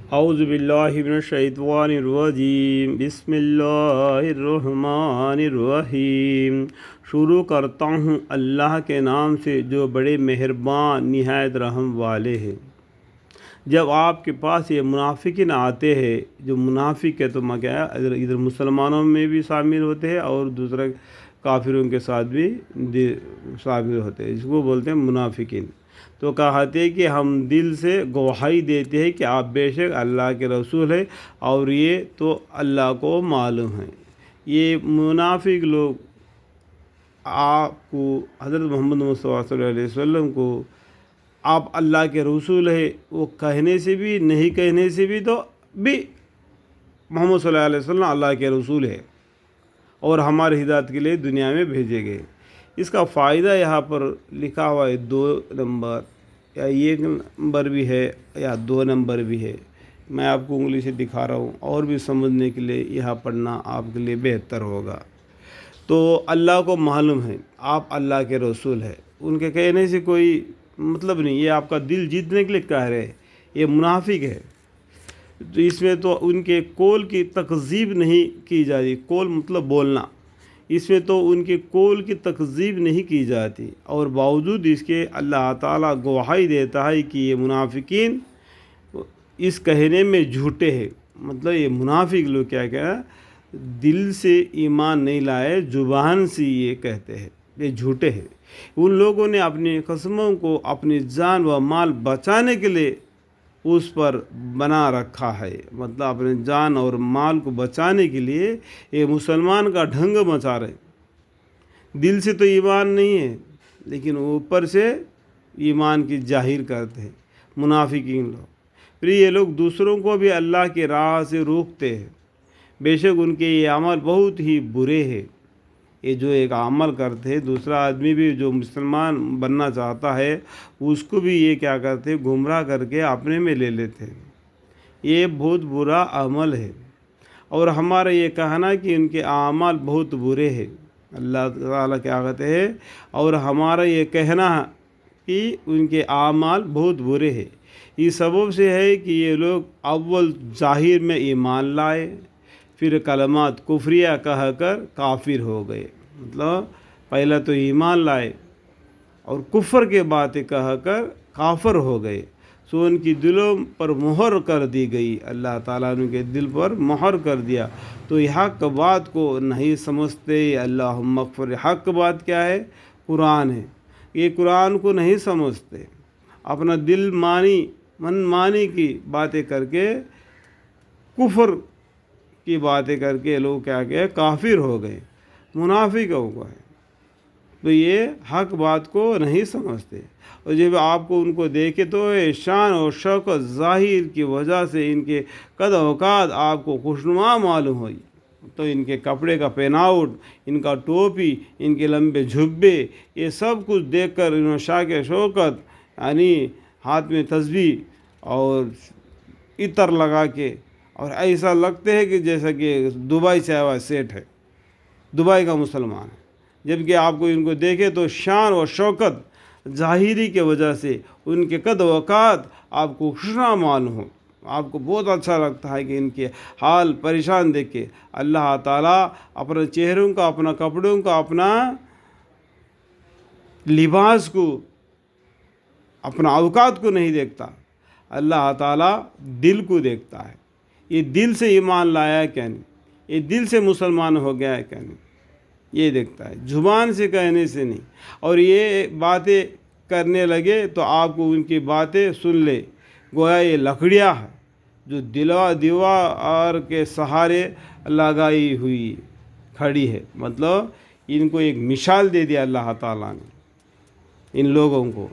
اعوذ باللہ من الشیطان الرجیم، بسم اللہ الرحمن الرحیم۔ شروع کرتا ہوں اللہ کے نام سے جو بڑے مہربان نہایت رحم والے ہیں۔ جب آپ کے پاس یہ منافقین آتے ہیں، جو منافق ہے تو میں کیا ادھر مسلمانوں میں بھی شامل ہوتے ہیں اور دوسرے کافروں کے ساتھ بھی شامل ہوتے ہیں، اس کو بولتے ہیں منافقین۔ تو کہتے ہیں کہ ہم دل سے گواہی دیتے ہیں کہ آپ بے شک اللہ کے رسول ہیں، اور یہ تو اللہ کو معلوم ہے۔ یہ منافق لوگ آپ کو حضرت محمد مصطفیٰ صلی اللہ علیہ وسلم کو آپ اللہ کے رسول ہے وہ کہنے سے بھی نہیں کہنے سے بھی تو بھی محمد صلی اللہ علیہ وسلم اللہ کے رسول ہے اور ہماری ہدایت کے لیے دنیا میں بھیجے گئے۔ اس کا فائدہ یہاں پر لکھا ہوا ہے 2 نمبر یا 1 نمبر بھی ہے یا 2 نمبر بھی ہے، میں آپ کو انگلی سے دکھا رہا ہوں، اور بھی سمجھنے کے لیے یہاں پڑھنا آپ کے لیے بہتر ہوگا۔ تو اللہ کو معلوم ہے آپ اللہ کے رسول ہے، ان کے کہنے سے کوئی مطلب نہیں، یہ آپ کا دل جیتنے کے لیے کہہ رہے ہیں، یہ منافق ہے۔ تو اس میں تو ان کے قول کی تکذیب نہیں کی جاتی، قول مطلب بولنا، اس میں تو ان کے قول کی تکذیب نہیں کی جاتی، اور باوجود اس کے اللہ تعالیٰ گواہی دیتا ہے کہ یہ منافقین اس کہنے میں جھوٹے ہیں۔ مطلب یہ منافق لوگ کیا دل سے ایمان نہیں لائے، زبان سے یہ کہتے ہیں، یہ جھوٹے ہیں۔ ان لوگوں نے اپنی قسموں کو اپنی جان و مال بچانے کے لیے اس پر بنا رکھا ہے، مطلب اپنے جان اور مال کو بچانے کے لیے یہ مسلمان کا ڈھنگ مچا رہے۔ دل سے تو ایمان نہیں ہے لیکن اوپر سے ایمان کی ظاہر کرتے ہیں منافقین لوگ۔ پھر یہ لوگ دوسروں کو بھی اللہ کے راہ سے روکتے ہیں، بے شک ان کے یہ عمل بہت ہی برے ہیں۔ یہ جو ایک عمل کرتے ہیں، دوسرا آدمی بھی جو مسلمان بننا چاہتا ہے اس کو بھی یہ کیا کرتے ہیں، گمراہ کر کے اپنے میں لے لیتے ہیں۔ یہ بہت برا عمل ہے، اور ہمارا یہ کہنا کہ ان کے اعمال بہت برے ہیں، اللہ تعالیٰ کیا کہتے ہیں، اور ہمارا یہ کہنا کہ ان کے اعمال بہت برے ہیں، اس سبب سے ہے کہ یہ لوگ اول ظاہر میں ایمان لائے، پھر کلمات کفریہ کہہ کر کافر ہو گئے۔ مطلب پہلا تو ایمان لائے اور کفر کے باتیں کہہ کر کافر ہو گئے، سو ان کی دلوں پر مہر کر دی گئی، اللہ تعالیٰ نے ان کے دل پر مہر کر دیا، تو یہ حق بات کو نہیں سمجھتے۔ اللہم اغفر، حق بات کیا ہے؟ قرآن ہے، یہ قرآن کو نہیں سمجھتے، اپنا دل من مانی کی باتیں کر کے، کفر کی باتیں کر کے لوگ کیا کہ کافر ہو گئے، منافق ہو گئے۔ تو یہ حق بات کو نہیں سمجھتے، اور جب آپ کو ان کو دیکھے تو شان اور شوکت ظاہر کی وجہ سے ان کے قد اوقات آپ کو خوشنما معلوم ہوئی، تو ان کے کپڑے کا پہناوٹ، ان کا ٹوپی، ان کے لمبے جھبے، یہ سب کچھ دیکھ کر انہوں شاک شوکت، یعنی ہاتھ میں تسبیح اور عطر لگا کے، اور ایسا لگتے ہے کہ جیسا کہ دبئی سے آیا ہوا سیٹ ہے، دبئی کا مسلمان ہے، جبکہ آپ کو ان کو دیکھے تو شان و شوکت ظاہری کے وجہ سے ان کے قد وقات آپ کو خوشنما معلوم ہو، آپ کو بہت اچھا لگتا ہے کہ ان کے حال پریشان دیکھ کے اللہ تعالیٰ اپنے چہروں کا، اپنا کپڑوں کا، اپنا لباس کو، اپنا اوقات کو نہیں دیکھتا، اللہ تعالیٰ دل کو دیکھتا ہے۔ یہ دل سے ایمان لایا ہے کیا نہیں، یہ دل سے مسلمان ہو گیا ہے کیا نہیں، یہ دیکھتا ہے، زبان سے کہنے سے نہیں۔ اور یہ باتیں کرنے لگے تو آپ کو ان کی باتیں سن لے، گویا یہ لکڑیاں ہے جو دیوار کے سہارے لگائی ہوئی کھڑی ہے، مطلب ان کو ایک مثال دے دیا اللہ تعالیٰ نے ان لوگوں کو۔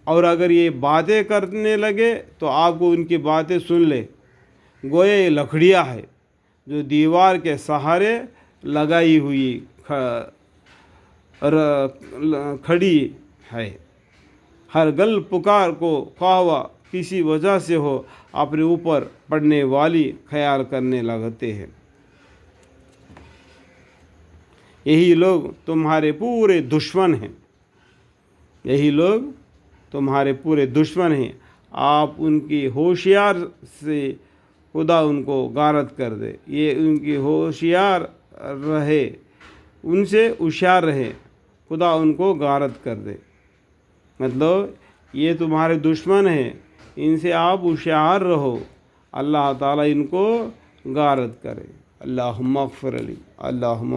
اور اگر یہ باتیں کرنے لگے تو آپ کو ان کی باتیں سن لے، گویا یہ لکڑیاں ہے جو دیوار کے سہارے لگائی ہوئی کھڑی ہے، ہر گل پکار کو خواہ کسی وجہ سے ہو اپنے اوپر پڑنے والی خیال کرنے لگتے ہیں۔ یہی لوگ تمہارے پورے دشمن ہیں، یہی لوگ تمہارے پورے دشمن ہیں، آپ ان کی ہوشیار سے خدا ان کو غارت کر دے، یہ ان کی ہوشیار رہے، ان سے ہوشیار رہے، خدا ان کو غارت کر دے۔ مطلب یہ تمہارے دشمن ہیں، ان سے آپ ہوشیار رہو، اللہ تعالیٰ ان کو غارت کرے۔ اللہم اغفر لی، اللہم